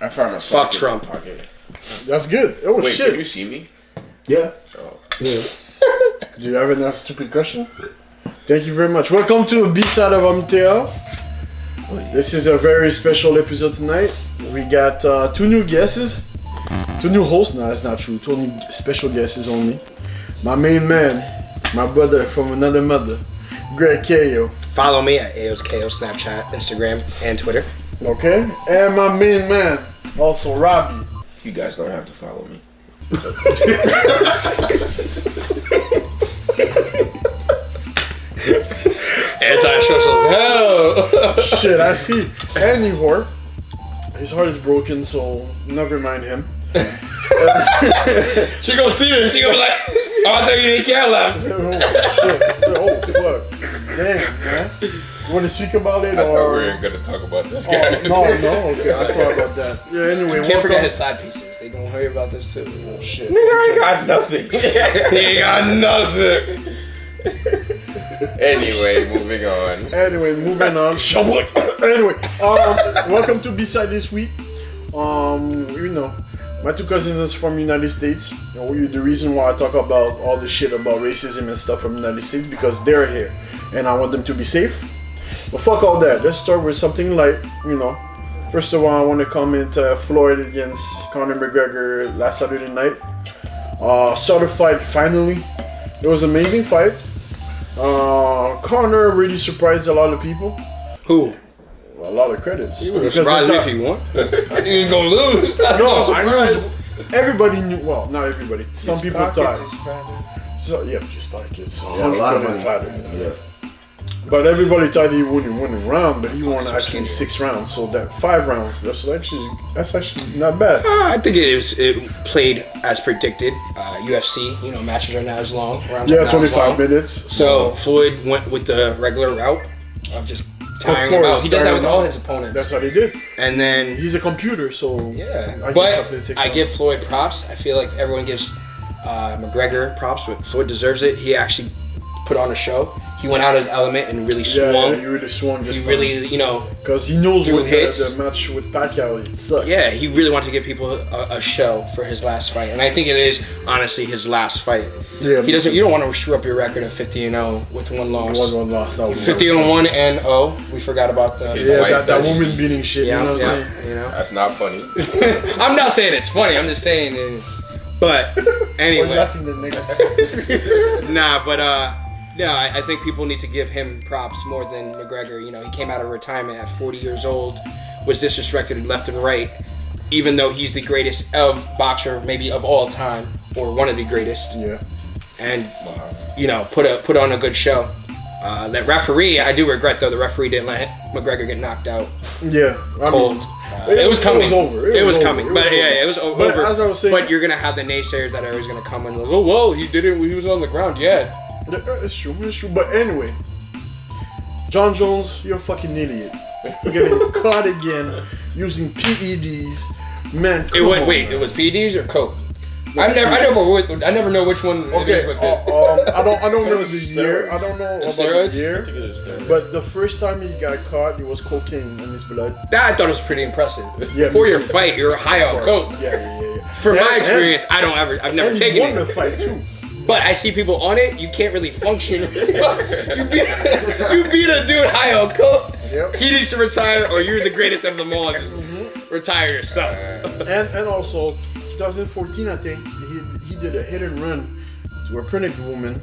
I found a fuck Trump. Okay. That's good. It was Wait, shit. can you see me? Yeah. Oh. Yeah. Do you have another stupid question? Thank you very much. Welcome to a B-side of MTL. This is a very special episode tonight. We got 2 new guests. 2 new hosts. No, that's not true. 2 new special guests only. My main man, my brother from another mother, Greg Ko. Follow me at AOSKO, Snapchat, Instagram, and Twitter. Okay? And my main man, also Robbie. You guys don't have to follow me. Anti-social as hell. Shit, I see. Any whore. His heart is broken, so never mind him. She gonna see this. She gonna be like, oh, I thought you didn't care left. Oh, fuck. Damn, man. You want to speak about it? I thought or... we weren't going to talk about this guy. No. Okay, I'm sorry about that. Yeah, anyway. Can't forget his side pieces. They gonna hear about this too. Oh, shit. Nigga, I got nothing. He ain't got nothing. Anyway, moving on. Anyway, welcome to B-Side this week. You know, my 2 cousins is from the United States. The reason why I talk about all the shit about racism and stuff from the United States because they're here, and I want them to be safe. But fuck all that. Let's start with something like, first of all, I want to comment Floyd against Conor McGregor last Saturday night. Saw the fight finally. It was an amazing fight. Conor really surprised a lot of people. Who? A lot of credits. You would have surprised me if he won. I knew he was gonna lose. That's No, I knew. Everybody knew. Well, not everybody. Some people thought. So yeah, just pockets. So Yeah, a lot of money. fighter. Yeah. But everybody thought he wouldn't win a round, but he won actually 6 rounds. So that 5 rounds. That's actually not bad. I think it played as predicted. UFC, matches are not as long. Rounds are Yeah, not as 25 long. minutes. So Floyd went with the regular route of just tiring him out. He does that with all his opponents. That's how they did. And then He's a computer, so yeah. but I give Floyd props. I feel like everyone gives McGregor props, but Floyd deserves it. He actually put on a show. He went out of his element and really swung. Yeah, he really swung. He really, because he knows threw with hits. the match with Pacquiao, it sucked. Yeah, he really wanted to give people a show for his last fight, and I think it is honestly his last fight. Yeah, he doesn't. You don't want to screw up your record of 50-0 with 1 loss. 1 loss. 50-1 and 0. We forgot about the that woman beating shit. Yeah, you know what I'm saying? That's not funny. I'm not saying it's funny. I'm just saying. But anyway. Nah, but no, I think people need to give him props more than McGregor. He came out of retirement at 40 years old, was disrespected left and right, even though he's the greatest boxer maybe of all time, or one of the greatest. Yeah. And put on a good show. That referee, I do regret though. The referee didn't let McGregor get knocked out. Yeah. Cold. It was coming. It was over. It was coming. But yeah, it was over. But as I was saying, but you're gonna have the naysayers that are always gonna come and like, oh, whoa, he did it. He was on the ground. Yeah. It's true. But anyway, John Jones, you're a fucking idiot. You're getting caught again using PEDs. Man, Wait, it was PEDs or coke? I never know which one it is with it. I don't remember the year. I don't know about steroids? the year. But the first time he got caught, it was cocaine in his blood. That I thought was pretty impressive. Yeah, Before your fight, you're high on coke. Yeah. From my experience, I've never taken he won it. the fight too. But I see people on it, you can't really function. you beat a dude high on coke. Yep. He needs to retire, or you're the greatest of them all. Just retire yourself. and also, 2014, I think he did a hit and run to a pregnant woman,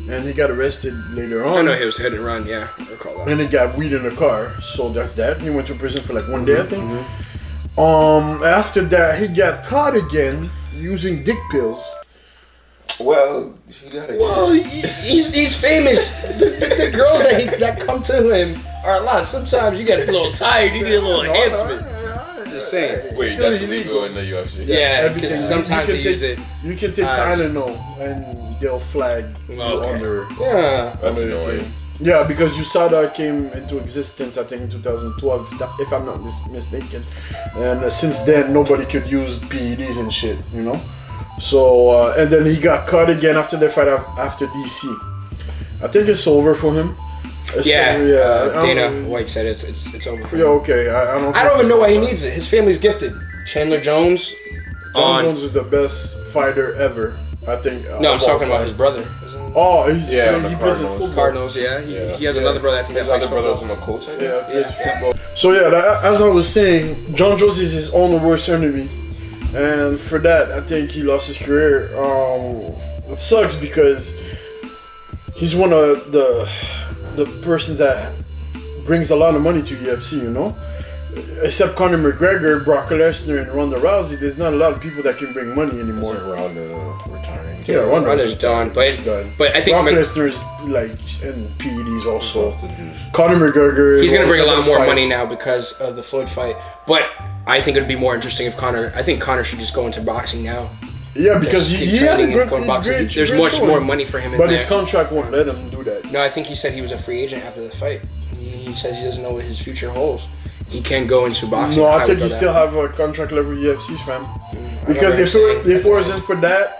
and he got arrested later on. I know he was hit and run. Yeah, I recall that. And he got weed in the car, so that's that. He went to prison for like 1 day, I think. After that, he got caught again using dick pills. Well, he got it. Well, he's famous. The girls that come to him are a lot. Sometimes you get a little tired. You need a little enhancement. Just saying. Wait, that's illegal in the UFC? Yeah, because sometimes they use it. You can take Tylenol and they'll flag you under. Yeah, that's annoying. Yeah, because USADA came into existence, I think, in 2012, if I'm not mistaken. And since then, nobody could use PEDs and shit, So, and then he got caught again after the fight after DC. I think it's over for him. Dana White said it's over for him. Yeah, okay. I don't even know why he needs it. His family's gifted. Chandler Jones. John Jones is the best fighter ever, I think. No, I'm talking about his brother. Isn't he? Oh, he plays in Cardinals. football. Cardinals, yeah. He has another brother, I think. His that plays other brother's football. on the Colts, I think. Yeah, he plays football. So yeah, as I was saying, John Jones is his own worst enemy, and for that, I think he lost his career. It sucks because he's one of the persons that brings a lot of money to UFC, you know. Except Conor McGregor, Brock Lesnar, and Ronda Rousey, there's not a lot of people that can bring money anymore. Ronda retiring. Yeah, Ronda's done, but I think Brock Lesnar's like in PEDs also. Off the juice. Conor McGregor. he's gonna bring a lot more fight. money now because of the Floyd fight. But I think it'd be more interesting if I think Conor should just go into boxing now. Yeah, because Just he keep had a training and go good, to boxing. great, There's great much showing. more money for him in But there. his contract won't let him do that. No, I think he said he was a free agent after the fight. He says he doesn't know what his future holds. He can go into boxing. No, I would think go he that. still have a contract level with UFC's fam. I Because remember if it wasn't for that,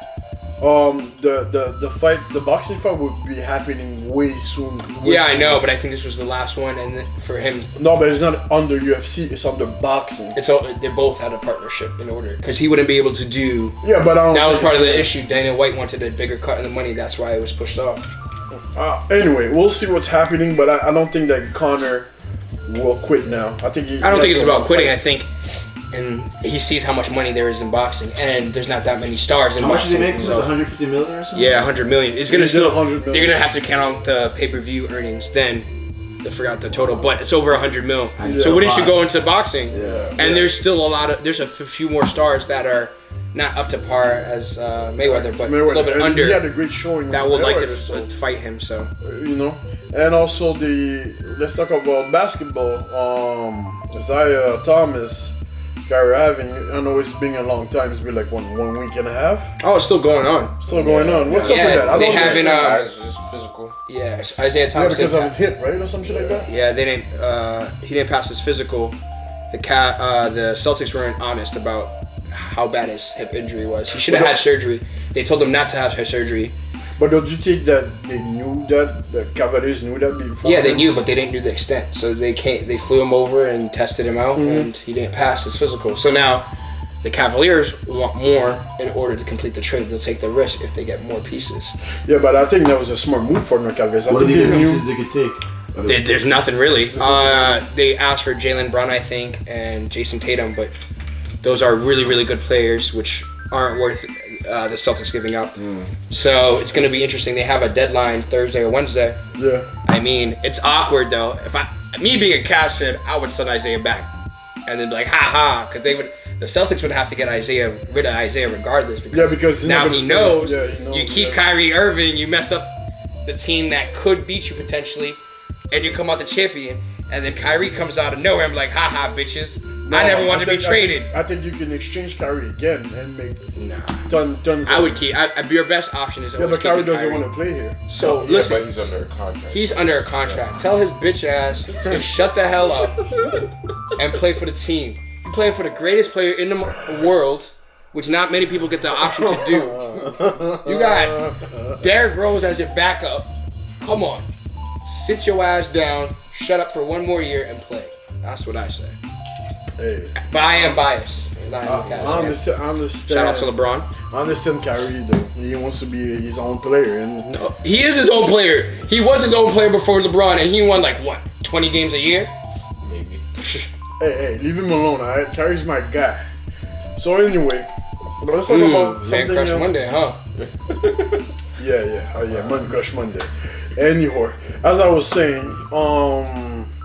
the fight, the boxing fight would be happening way soon. Yeah, I know, but I think this was the last one, and for him, No, but it's not under UFC. It's under boxing. they both had a partnership in order because he wouldn't be able to do. Yeah, but I don't That was think part of it's- the issue. Dana White wanted a bigger cut in the money. That's why it was pushed off. Anyway, we'll see what's happening, but I don't think that Conor will quit now. I think I don't think it's about quitting. I think, and he sees how much money there is in boxing, and there's not that many stars in How much boxing. did they make for so- this? 150 million or something? Yeah, 100 million. It's gonna He did still. 100 million. You're gonna have to count out the pay-per-view earnings. Then I forgot the total, but it's over 100 mil. Yeah. So wouldn't you go into boxing? Yeah. And there's still there's a few more stars that are not up to par as Mayweather, but a little bit and under. He had a great showing. That with would like to Mayweather, so, fight him. So you know, and also let's talk about basketball. Isaiah Thomas, Kyrie Irving. I know it's been a long time. It's been like one week and a half. it's still going on. Still going on. What's up Yeah, with that? I they don't haven't, understand. Guys, just physical. Yeah, Isaiah Yeah, Thomas. because of his hit, right, or some shit like that. Yeah, they didn't. He didn't pass his physical. The Celtics weren't honest about how bad his hip injury was. He should have had surgery. They told him not to have surgery. But don't you think that they knew that the Cavaliers knew that before? Yeah, they knew, but they didn't know the extent. So they flew him over and tested him out, and he didn't pass his physical. So now the Cavaliers want more in order to complete the trade. They'll take the risk if they get more pieces. Yeah, but I think that was a smart move for the Cavaliers. I What are think the they pieces knew. they could take? There's nothing really. They asked for Jalen Brown, I think, and Jason Tatum, but those are really, really good players, which aren't worth the Celtics giving up. So it's going to be interesting. They have a deadline Thursday or Wednesday. Yeah. I mean, it's awkward though. Me being a Cavs fan, I would send Isaiah back, and then be like, ha, because the Celtics would have to get rid of Isaiah regardless. Because he's now not he gonna knows. stay. Yeah, he knows, You keep yeah. Kyrie Irving, you mess up the team that could beat you potentially, and you come out the champion, and then Kyrie comes out of nowhere and be like, ha, bitches. I never wanted to be traded. I think you can exchange Kyrie again and make Nah. tons. I would keep. Your best option is Yeah, always but Kyrie keeping doesn't want to play here. So Yeah, listen, but he's under a contract. he's under a contract. Tell his bitch ass to shut the hell up and play for the team. You're playing for the greatest player in the world, which not many people get the option to do. You got Derrick Rose as your backup. Come on, sit your ass down, shut up for one more year and play. That's what I say. Hey, But I am biased. I I understand. Shout out to LeBron. I understand Kyrie though. He wants to be his own player, and He is his own player. He was his own player before LeBron, and he won 20 games a year? Maybe. hey, leave him alone. Alright, Kyrie's my guy. So anyway, let's talk about Man something Crush else. Monday, huh? Yeah, Monday Crush Monday. Anyhow, as I was saying,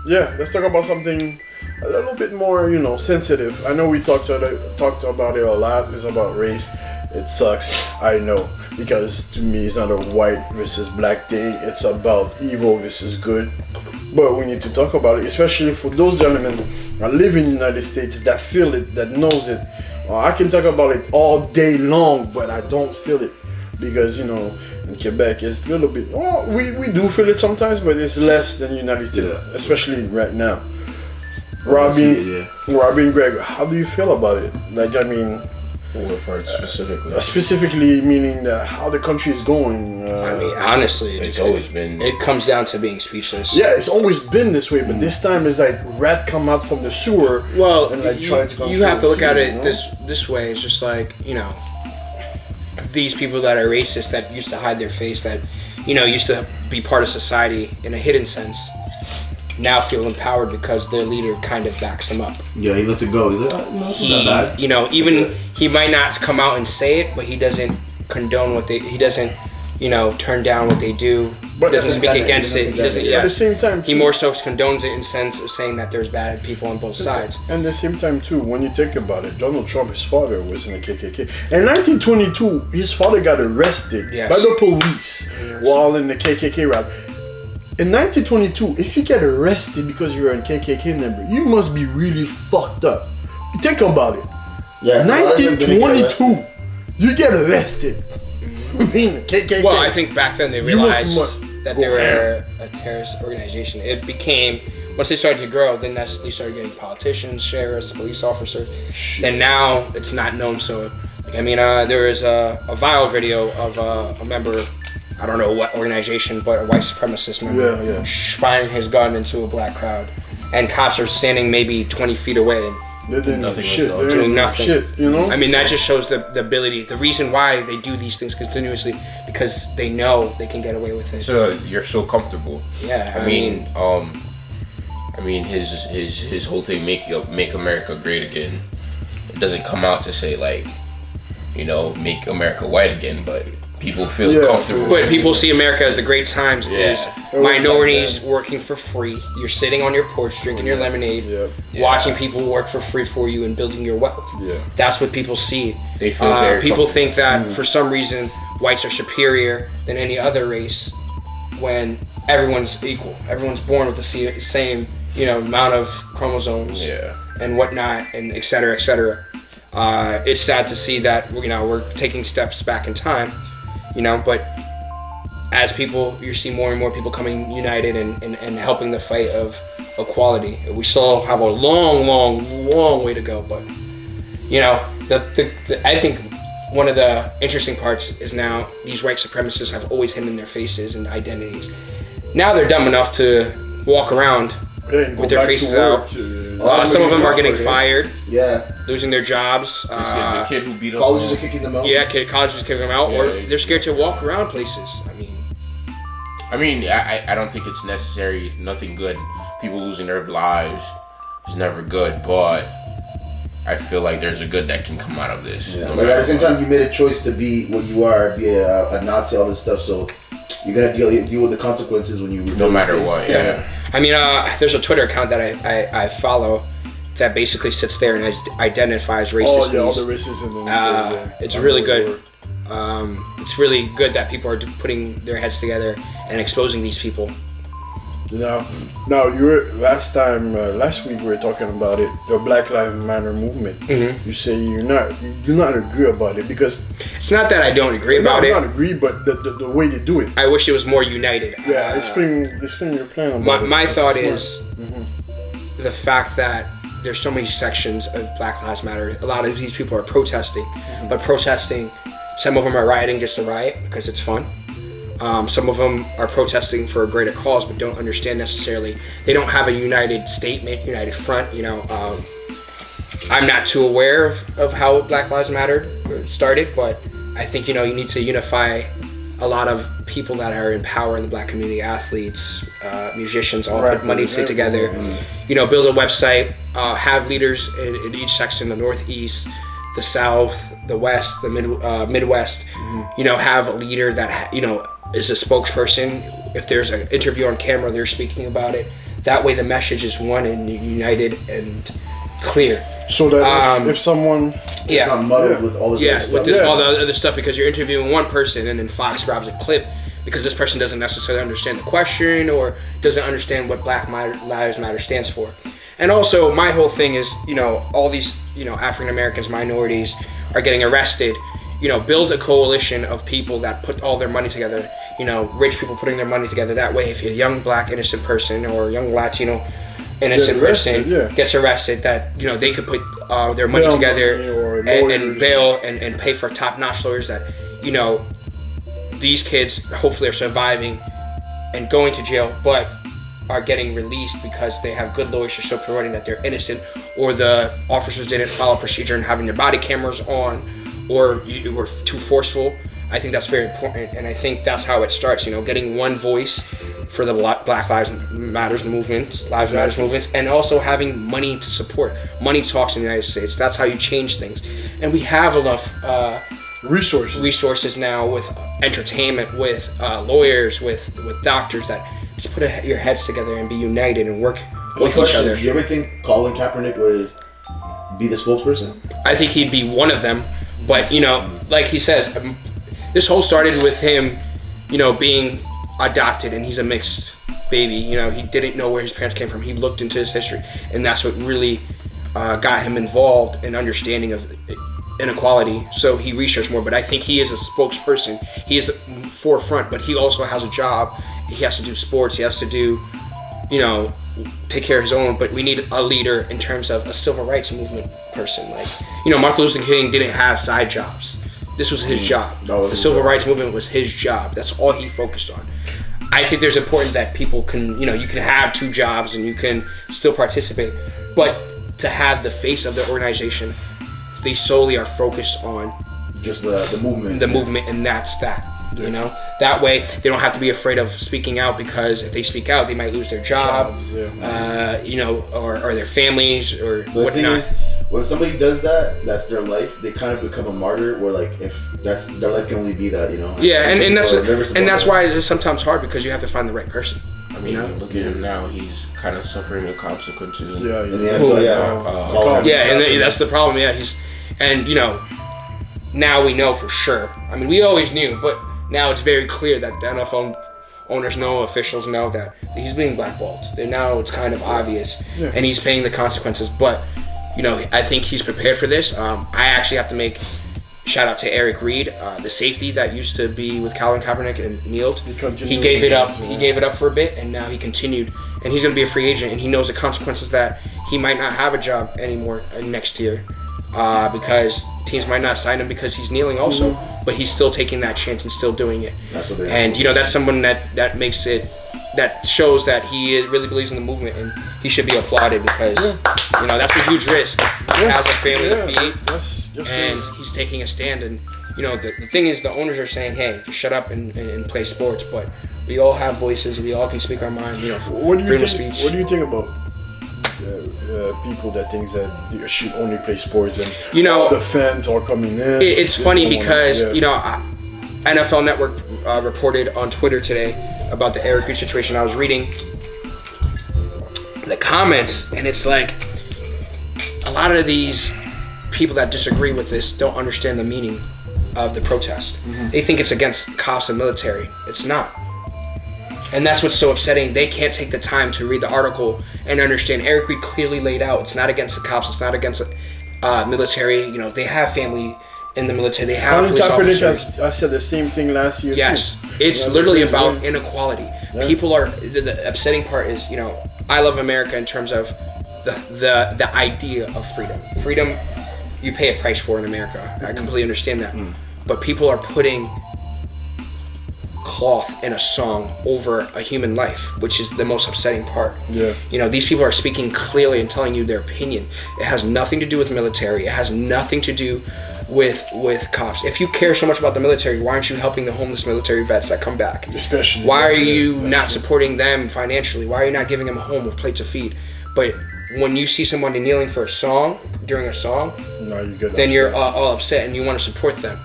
let's talk about something a little bit more, sensitive. I know we talked about it a lot. It's about race. It sucks, I know, because to me it's not a white versus black thing. It's about evil versus good. But we need to talk about it, especially for those gentlemen that live in the United States that feel it, that knows it. I can talk about it all day long, but I don't feel it. Because, in Quebec, it's a little bit, we do feel it sometimes, but it's less than United States, especially right now. Robin, Greg, how do you feel about it? What part specifically? Specifically meaning that how the country is going. I mean, honestly, It's always been. It comes down to being speechless. Yeah, it's always been this way, but this time it's like rat come out from the sewer. Well, and like try to you have to look at it you know? this way. It's just like, these people that are racist that used to hide their face, that used to be part of society in a hidden sense, now feel empowered because their leader kind of backs them up. Yeah, he lets it go. He's like, it's not bad. Even he might not come out and say it, but he doesn't condone he doesn't, turn down what they do. But He doesn't speak against it. He doesn't. At the same time, he more so condones it in sense of saying that there's bad people on both sides. And at the same time too, when you think about it, Donald Trump, his father was in the KKK. In 1922, his father got arrested by the police while in the KKK rally. In 1922, if you get arrested because you're a KKK member, you must be really fucked up. Think about it. Yeah. 1922, you get arrested. Being a KKK. Well, I think back then they realized that they were a terrorist organization. It became, once they started to grow, then they started getting politicians, sheriffs, police officers. And now it's not known. So, there is a viral video of a member, I don't know what organization, but a white supremacist member firing his gun into a black crowd. And cops are standing maybe 20 feet away. They didn't Nothing was shit. done. They Doing didn't nothing. Shit, That just shows the ability, the reason why they do these things continuously, because they know they can get away with it. So you're so comfortable. Yeah, I mean, his whole thing, make America great again. It doesn't come out to say like, make America white again, but people feel comfortable. But people see America as the great times is minorities working for free. You're sitting on your porch drinking your lemonade, watching people work for free for you and building your wealth. Yeah. That's what people see. They feel very people think that for some reason whites are superior than any other race when everyone's equal. Everyone's born with the same amount of chromosomes and whatnot, and et cetera, et cetera. It's sad to see that we're taking steps back in time. But as people, you see more and more people coming united and helping the fight of equality. We still have a long way to go, but I think one of the interesting parts is now these white supremacists have always hidden their faces and identities. Now they're dumb enough to walk around with their faces out. Some of them are getting fired. Yeah. Losing their jobs. The kid who beat up. Colleges are kicking them out. Yeah, colleges kicking them out, or Yeah. they're scared to walk around places. I don't think it's necessary. Nothing good. People losing their lives is never good, but I feel like there's a good that can come out of this. Yeah. Like at the same time, you made a choice to be what you are, be a Nazi, all this stuff. So you're gonna deal with the consequences when you. No matter what. Yeah. There's a Twitter account that I follow that basically sits there and identifies racist. all the racism. It's really good. It's really good that people are putting their heads together and exposing these people. Now you were last week we were talking about it, the Black Lives Matter movement. Mm-hmm. You say you do not agree about it because it's not that I don't agree about it. I don't agree, but the way they do it. I wish it was more united. Yeah, explain your plan. My thought is the fact that there's so many sections of Black Lives Matter. A lot of these people are protesting, but protesting. Some of them are rioting just to riot because it's fun. Some of them are protesting for a greater cause, but don't understand necessarily. They don't have a united statement, united front. I'm not too aware of how Black Lives Matter started, but I think you need to unify a lot of people that are in power in the Black community, athletes, musicians, all put money together. Build a website, have leaders in each section, the Northeast, the South, the West, the Midwest. Have a leader that is a spokesperson. If there's an interview on camera, they're speaking about it. That way the message is one and united and clear. So that if someone not muddled with all this all the other stuff, because you're interviewing one person and then Fox grabs a clip because this person doesn't necessarily understand the question or doesn't understand what Black Lives Matter stands for. And also my whole thing is, all these, African Americans, minorities are getting arrested. Build a coalition of people that put all their money together. Rich people putting their money together. That way, if a young Black innocent person or a young Latino innocent person gets arrested, that they could put their money together or and bail and pay for top-notch lawyers that, you know, these kids hopefully are surviving and going to jail, but are getting released because they have good lawyers to show promoting that they're innocent, or the officers didn't follow procedure and having their body cameras on, or you were too forceful. I think that's very important, and I think that's how it starts. You know, getting one voice for the Black Lives Matters movements, and also having money to support. Money talks in the United States. That's how you change things, and we have enough resources now with entertainment, with lawyers, with doctors that just put your heads together and be united and work with each other. Do you ever think Colin Kaepernick would be the spokesperson? I think he'd be one of them, but you know, like he says, this whole started with him, you know, being adopted, and he's a mixed baby. You know, he didn't know where his parents came from. He looked into his history, and that's what really got him involved in understanding of inequality. So he researched more, but I think he is a spokesperson. He is the forefront, but he also has a job. He has to do sports. He has to do, you know, take care of his own. But we need a leader in terms of a civil rights movement person. Like, you know, Martin Luther King didn't have side jobs. This was his job. The civil rights movement was his job. That's all he focused on. I think there's important that people can, you know, you can have two jobs and you can still participate, but to have the face of the organization, they solely are focused on just the movement. The movement, and that's that. You know, that way they don't have to be afraid of speaking out, because if they speak out, they might lose their jobs, you know, or their families or whatnot. The thing is, when somebody does that, that's their life. They kind of become a martyr, where like if that's their life can only be that, you know. Yeah, and that's why it's sometimes hard, because you have to find the right person. I mean, look at him now. He's kind of suffering the consequences. And that's the problem. Yeah, and you know, now we know for sure. I mean, we always knew, but now it's very clear that the NFL owners know, officials know that he's being blackballed. And now it's kind of obvious, and he's paying the consequences. But you know, I think he's prepared for this. I actually have to make shout out to Eric Reed, the safety that used to be with Colin Kaepernick and kneeled. He gave it up. He gave it up for a bit, and now he continued. And he's going to be a free agent, and he knows the consequences that he might not have a job anymore next year, because teams might not sign him because he's kneeling also. But he's still taking that chance and still doing it. And you know, that's someone that makes it, that shows that he really believes in the movement, and he should be applauded, because you know, that's a huge risk. He has a family to feed, and he's taking a stand. And you know, the thing is, the owners are saying, hey, just shut up and play sports, but we all have voices, we all can speak our mind, you know, freedom of speech. What do you think about people that think that they should only play sports, and you know, the fans are coming in? It's funny because you know, NFL Network reported on Twitter today about the Eric Reed situation. I was reading the comments, and it's like a lot of these people that disagree with this don't understand the meaning of the protest. They think it's against cops and military. It's not. And that's what's so upsetting. They can't take the time to read the article and understand. Eric Reed clearly laid out, it's not against the cops, it's not against the military. You know, they have family in the military, they have police officers. I said the same thing last year. Yes, too. It's literally about inequality. Yeah. People are, the upsetting part is, you know, I love America in terms of the idea of freedom. Freedom, you pay a price for in America. I completely understand that. But people are putting cloth in a song over a human life, which is the most upsetting part. Yeah. You know, these people are speaking clearly and telling you their opinion. It has nothing to do with military. It has nothing to do with cops. If you care so much about the military, why aren't you helping the homeless military vets that come back? Especially. Why are you not supporting them financially? Why are you not giving them a home with plates of feed? But when you see somebody kneeling for a song, during a song, then you're all upset and you want to support them.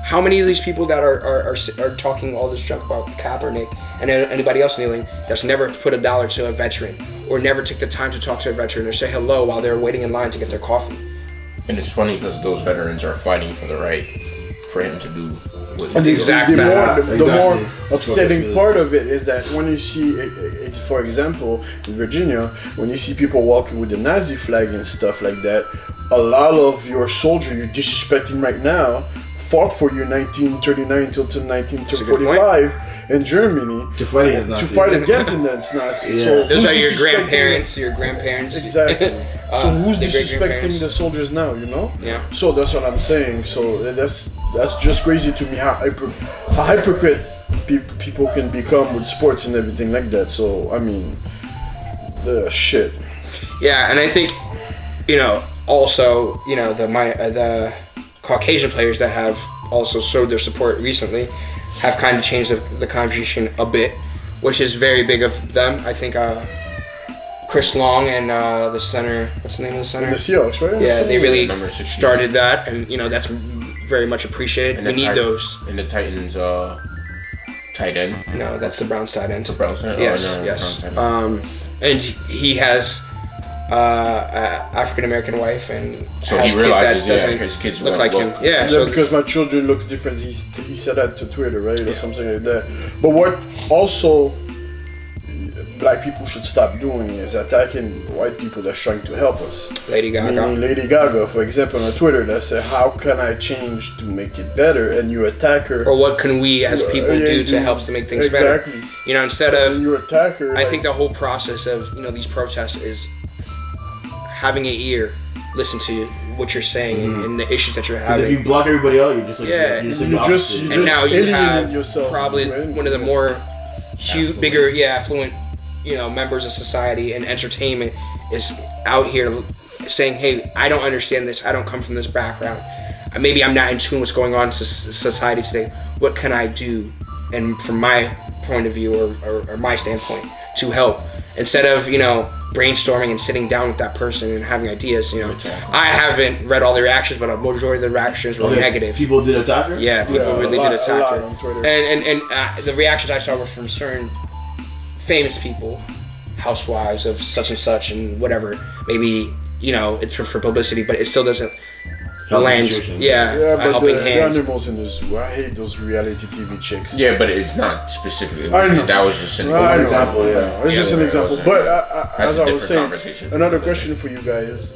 How many of these people that are talking all this junk about Kaepernick and anybody else kneeling that's never put $1 to a veteran, or never took the time to talk to a veteran or say hello while they're waiting in line to get their coffee? And it's funny because those veterans are fighting for the right for him to do what and the more upsetting part of it is that when you see, for example, in Virginia, when you see people walking with the Nazi flag and stuff like that, a lot of your soldiers you're disrespecting right now fought for you 1939 till 1945 in Germany to fight against Nazis. To fight against the Nazis. Yeah. So those are your grandparents. Exactly. So who's their disrespecting great-grandparents. the soldiers now? You know. Yeah. So that's what I'm saying. So that's just crazy to me how hypocrite people can become with sports and everything like that. So I mean, shit. Yeah, and I think, also, the Caucasian players that have also showed their support recently have kind of changed the conversation a bit, which is very big of them. I think Chris Long and the center, what's the name of the center? And the Seahawks, right? Yeah, they really Number 16. started that, and that's very much appreciated. And We the need those. And the Titans tight end. No, that's the Browns tight end. Browns tight end? Yes, Oh, no, yes. Browns tight end. And he has African American wife, and So has he realizes, kids that doesn't his kids look won't like him. look- Yeah, Yeah, so because my children looks different. He said that to Twitter, right, or something like that. But what also black people should stop doing is attacking white people that's trying to help us. Lady Gaga. Meaning Lady Gaga, for example, on Twitter, that said, "How can I change to make it better?" And you attack her. Or what can we as people do to help to make things better? Exactly. Instead And of, you attack her. I think the whole process of these protests is having an ear, listen to what you're saying and the issues that you're Because if having. you block everybody out, you're just like Yeah. you're You the just- opposite. you And now you alienating have yourself, probably right? one of the more bigger, affluent, members of society and entertainment is out here saying, "Hey, I don't understand this. I don't come from this background. Maybe I'm not in tune with what's going on in society today. What can I do?" And from my point of view or my standpoint, to help, instead of brainstorming and sitting down with that person and having ideas. I haven't read all the reactions, but a majority of the reactions were negative. People did attack her? Yeah, people Yeah, really a lot- did attack a lot her. on Twitter. And the reactions I saw were from certain famous people, housewives of such and such and whatever. Maybe, it's for publicity, but it still doesn't Help the land. situation. Yeah, A but helping the hand. animals in the zoo. I hate those reality TV chicks. Yeah, but it's not specifically. I know. That was just an I know. example, yeah. It's just an Yeah, example. that But That's as a I was different saying, conversation for another another question day. for you guys.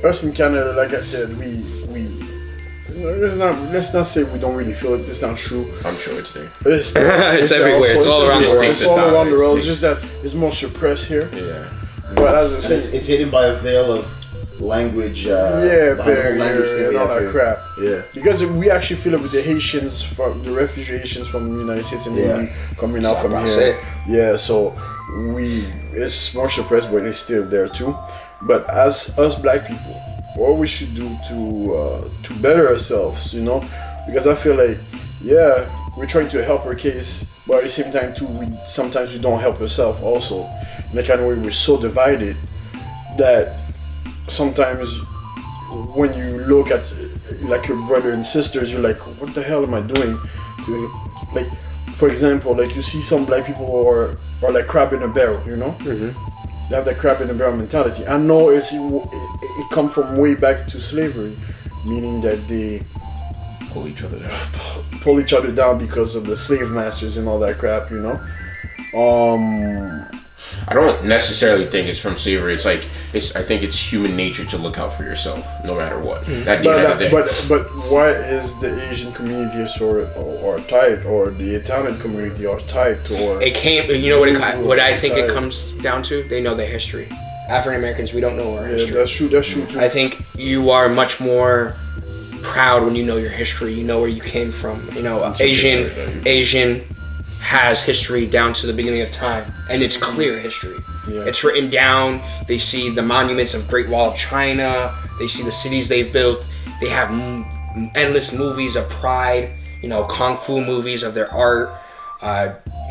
Us in Canada, like I said, we let's not say we don't really feel it. It's not true. I'm sure it's there. It's, It's everywhere. It's all around the world. It's all around the It's world. It's takes- just that it's more suppressed here. Yeah. But as I And said, it's hidden by a veil of language. yeah, behind the whole language thing barrier we and all have that here. crap. Yeah. Because we actually feel it with the Haitians, from the refugee Haitians from the United States and Yeah. coming out from That's here. it. Yeah, so it's more suppressed, but it's still there too. But as us black people, what we should do to better ourselves, because I feel like, yeah, we're trying to help our case, but at the same time too, sometimes we don't help ourselves also. In the kind of way we're so divided that sometimes when you look at like your brother and sisters, you're like, what the hell am I doing? Like, for example, like you see some black people are like crab in a barrel, Mm-hmm. They have that crab in a barrel mentality. I know it comes from way back to slavery, meaning that they Pull each other down. pull each other down because of the slave masters and all that crap, I don't necessarily think it's from slavery. It's like I think it's human nature to look out for yourself, no matter what. At the end of the day. But why is the Asian community or tied, or the Italian community are tied to? Or It came. You know what I think it comes down to? They know their history. African Americans, we don't know our yeah, history. that's true. That's true too. I think you are much more proud when you know your history. You know where you came from. Asian has history down to the beginning of time, and it's clear history. Yeah. It's written down. They see the monuments of Great Wall of China. They see the cities they've built. They have endless movies of pride. Kung fu movies of their art.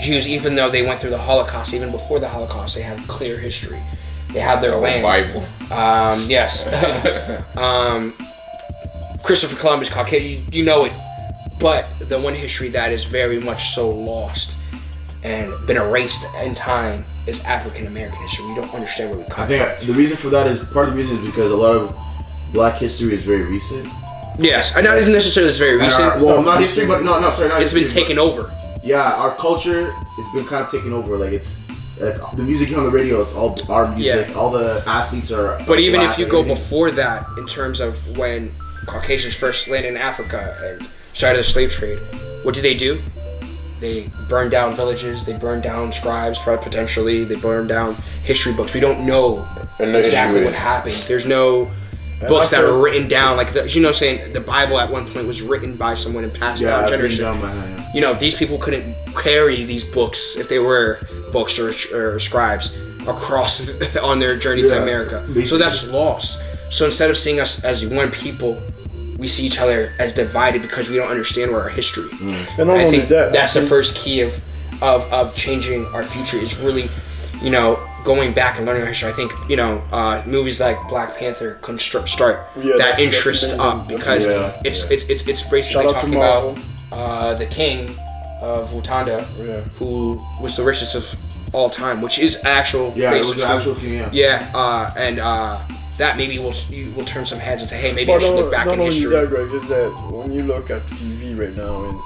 Jews, even though they went through the Holocaust, even before the Holocaust, they have clear history. They have their land. Bible. Yes. Christopher Columbus, Caucasian, you know it. But the one history that is very much so lost and been erased in time is African American history. We don't understand where we come I think the reason for that is part of the reason is because a lot of black history is very recent. Yes, and not necessarily it's very recent. Well, not history, but not It's been taken over. Yeah, our culture has been kind of taken over. Like it's like the music on the radio is all our music. Yeah. All the athletes are. But even black if you and go everything. before that, in terms of when Caucasians first landed in Africa and started the slave trade, what did they do? They burned down villages. They burned down scribes, potentially. They burned down history books. We don't know exactly what happened. There's no books that are written down. Like, saying the Bible at one point was written by someone and passed down generation. These people couldn't carry these books if they were books or scribes across on their journey to America. So that's lost. So instead of seeing us as one people, we see each other as divided because we don't understand our history. And not only that, that's the first key of changing our future is really, going back and learning our history. I think, movies like Black Panther can start that interest up because it's basically talking about the king of Wakanda, who was the richest of all time, which is actual. Yeah, it was the actual king. That maybe will turn some heads and say, hey, maybe I should look back in history. Not only that, Greg, is that when you look at TV right now and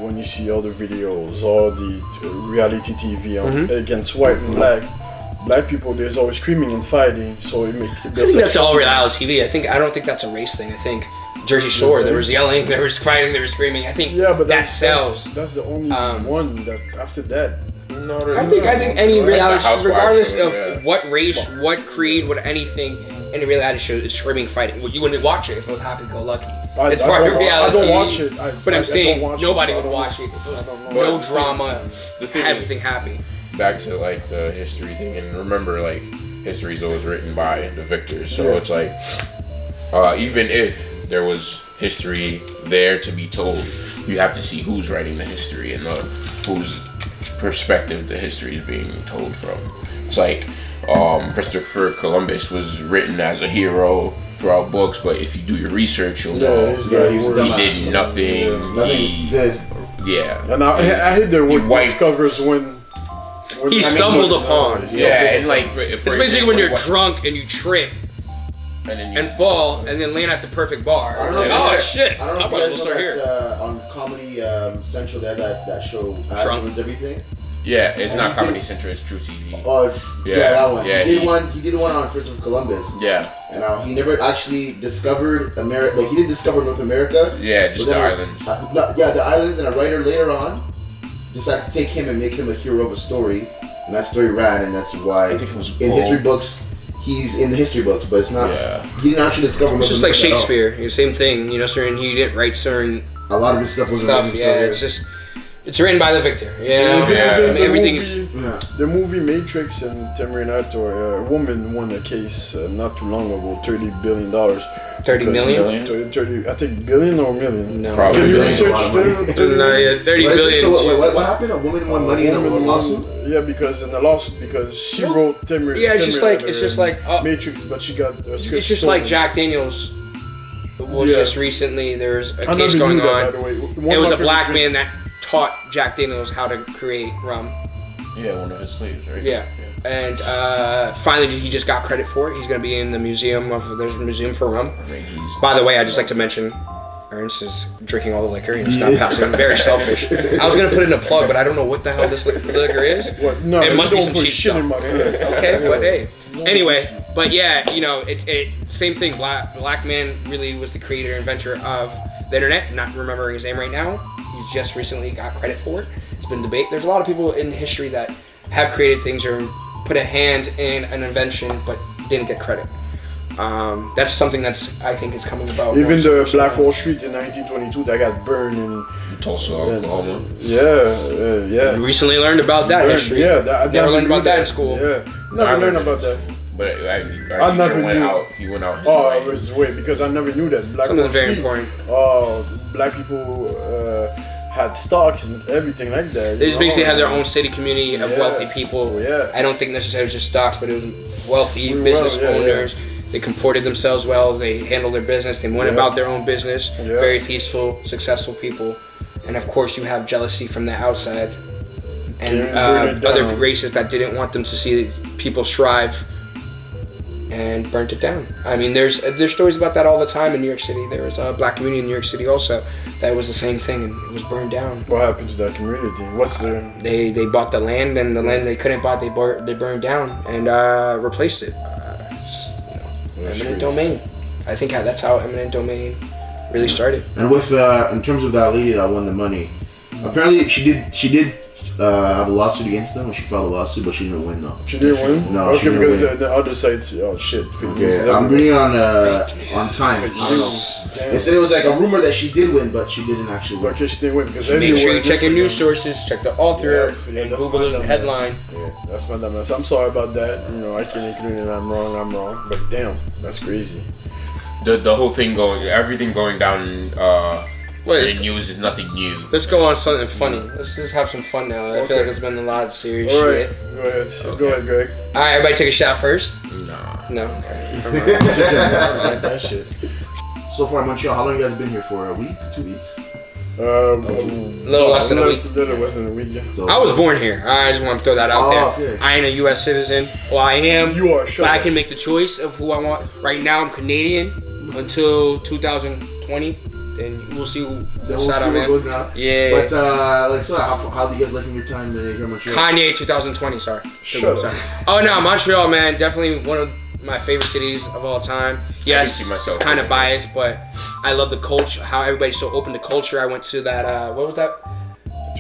when you see all the videos, all the reality TV against white and black people, there's always screaming and fighting. So it makes. I think that's all reality TV. I don't think that's a race thing. I think Jersey Shore, there was yelling, there was fighting, there was screaming. I think that sells. That's the only one that after that. I think any reality, regardless of what race, what creed, what anything, any reality show, it's screaming, fighting. You wouldn't watch it if it was happy-go-lucky. It's part of reality. I don't watch it. But I'm saying nobody would watch it if it was no drama, everything happy. Back to like the history thing, and remember, like, history is always written by the victors. So it's like, even if there was history there to be told, you have to see who's writing the history and whose perspective the history is being told from. It's like Christopher Columbus was written as a hero throughout books, but if you do your research, you'll know he did nothing. And I hate their word discovers when he stumbled upon. And like it's basically when you're drunk and you trip and fall and then land at the perfect bar. I don't know. Oh shit! I don't know if you guys know that on Comedy Central they have that show Ruins Everything. Yeah, it's not Comedy Central, it's True TV. Oh, that one. Yeah, he did one on Christopher Columbus. Yeah. And he never actually discovered America. Like, he didn't discover North America. Yeah, just the islands. The islands, and a writer later on decided to take him and make him a hero of a story. And that story ran, and that's why I think it was in history books, he's in the history books, but it's not. Yeah. He didn't actually discover North America. It's just like Shakespeare, same thing. Certain he didn't write certain. A lot of his stuff wasn't written. Yeah, it's just. It's written by the victor. The movie Matrix and Terminator, a woman won a case not too long ago, $30 billion. 30 million? 30, I think billion or million. No. Probably. Can you research that? No, yeah, 30 billion. So what happened? A woman won money in a lawsuit? Yeah, because she wrote Terminator. Yeah, it's just like Matrix, but she got a script. It's just like Jack Daniels. Just recently, there's a case going on. It was a black man that taught Jack Daniels how to create rum. Yeah, one of his slaves, right? Yeah. And finally, he just got credit for it. He's going to be in the museum. There's a museum for rum. By the way, I'd just like to mention, Ernst is drinking all the liquor. He's not passing. Very selfish. I was going to put in a plug, but I don't know what the hell this liquor is. What? No, it must be some cheap shit stuff. In my Okay, but hey. Anyway, but yeah, it same thing. Black man really was the creator and inventor of the internet. Not remembering his name right now. He's just recently got credit for it. It's been debate. There's a lot of people in history that have created things or put a hand in an invention but didn't get credit. That's something I think is coming about. Even the Black Wall Street in 1922 that got burned in Tulsa, Oklahoma. Yeah. We recently learned about that history. Yeah, never learned about that in school. Yeah, never learned about that. But our teacher went out. He went out. It was because I never knew that. Black Something very important. Black people had stocks and everything like that. They just basically had their own city community of wealthy people. Yeah. I don't think necessarily it was just stocks, but it was wealthy business owners. Yeah. They comported themselves well. They handled their business. They went about their own business. Yeah. Very peaceful, successful people. And of course, you have jealousy from the outside and other races that didn't want them to see people strive. And burnt it down. I mean, there's stories about that all the time in New York City. There was a black community in New York City also that was the same thing, and it was burned down. What happened to that community? What's the? They bought the land, and the land they couldn't buy, they burned down and replaced it. It's just eminent domain. I think that's how eminent domain really started. And with in terms of that lady that won the money, Apparently, she did have a lawsuit against them when she filed a lawsuit, but she didn't win though. She didn't win? No, Okay, she didn't because win. the other sites, oh shit. Okay, I'm bringing it on time. I don't know. They said it was like a rumor that she did win, but she didn't actually win. Okay, she didn't win because Make sure you everywhere check your Instagram- news sources, check the author, Yeah, and that's Google my the dumbass. headline. Yeah, that's my dumbass. I'm sorry about that. You know, I can include it. I'm wrong. But damn, that's crazy. The whole thing everything going down Wait, in the news is nothing new. let's go on something funny. Let's just have some fun now. I feel like it's been a lot of serious All right, shit. go ahead. Okay. Go ahead, Greg. All right, everybody take a shot first. Nah. No. That shit. So far in Montreal, how long you guys been here for? A week? 2 weeks? A little less than a week. Little less than a week, yeah. So, I was born here. I just want to throw that out there. Okay. I ain't a U.S. citizen. Well, I am. You are, shut But I up. can make the choice of who I want. Right now, I'm Canadian until 2020. Then we'll see who. Then we'll shout see out, what man. goes down. Yeah. But so how do you guys liking your time here in Montreal? Kanye 2020. Sorry. Shut Sorry. up. Oh no, Montreal, man. Definitely one of my favorite cities of all time. Yes, see myself it's kind of living biased, but I love the culture. How everybody's so open to culture. I went to that. What was that?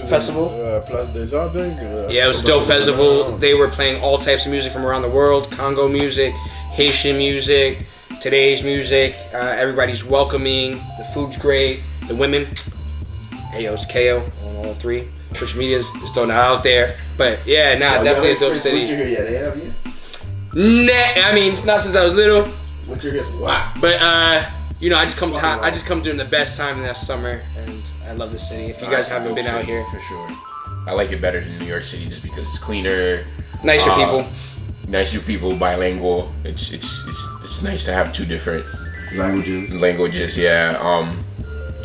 Festival? Place des Arts, I think. Yeah, it was a dope festival. They were playing all types of music from around the world. Congo music, Haitian music, today's music. Everybody's welcoming. The food's great. The women. Hey, yo, it's KO on all three. Social media's just throwing that out there. But yeah, definitely a dope Winter city. here yet? Have you? Nah, I mean, not since I was little. Winter here's wow. But you know, I just come during the best time in that summer, and I love the city. If you guys haven't been out here, for sure. I like it better than New York City just because it's cleaner, nicer people. nicer people, bilingual. It's nice to have two different languages. Yeah,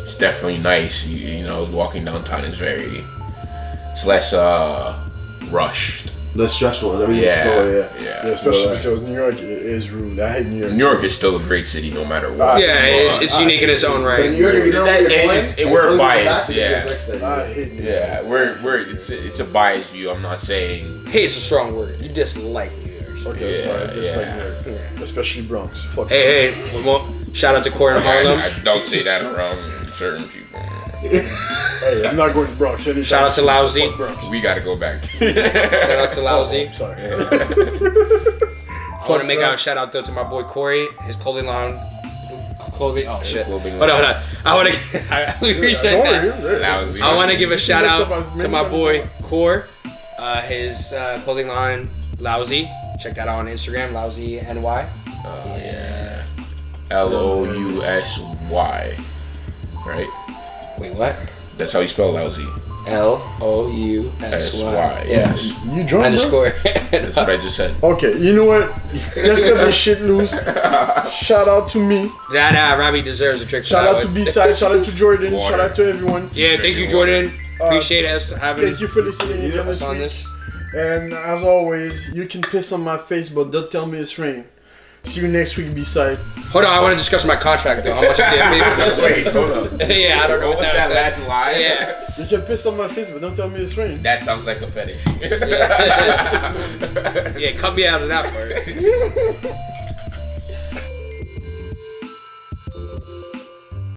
it's definitely nice. You know, walking downtown is it's less rushed. Less stressful. Everything's slower. Yeah. Yeah, especially because New York is rude. I hate New York. New York is still a great city, no matter what. Yeah, it's unique in its own But right. New York, if you know where you're going, we're and biased, you get yeah. vexed at it. I hate New York. Yeah, it's a biased view. I'm not saying. Hate's a strong word. You dislike New York. Okay, I'm sorry. I dislike yeah. New York. Yeah. Especially Bronx. Fuck. Hey, we won't. Shout out to Corey in Harlem. I don't say that around certain people. Hey, I'm not going to Bronx anytime. Shout out to Lousy. Fuck Bronx. We gotta go back. Shout out to Lousy. I'm sorry. I want to make out a shout out though to my boy Corey. His clothing line. Oh shit. clothing Hold line. on. I want to. We reset that. Lousy. I want to give a shout messed out up to as my many boy times Core. His clothing line, Lousy. Check that out on Instagram, Lousy NY. Yeah. Lousy. Right? Wait, what? That's how you spell lousy. Lousy. SY. Yeah. You drunk, Underscore. That's what I just said. Okay, you know what? Let's get this shit loose. Shout out to me. Nah, Robbie deserves a trick. Shout out to B-Side. Shout out to Jordan. Water. Shout out to everyone. Yeah, thank you, Jordan. Appreciate us having Thank you for listening again us this on week. this. And as always, you can piss on my face, but don't tell me it's rain. See you next week, B-Side. Hold on, I want to discuss my contract though. How much I get paid for this? Wait, hold up. Yeah, I don't know What what was that that said. last line? Yeah. You can piss on my face, but don't tell me it's rain. That sounds like a fetish. Yeah, cut me out of that part.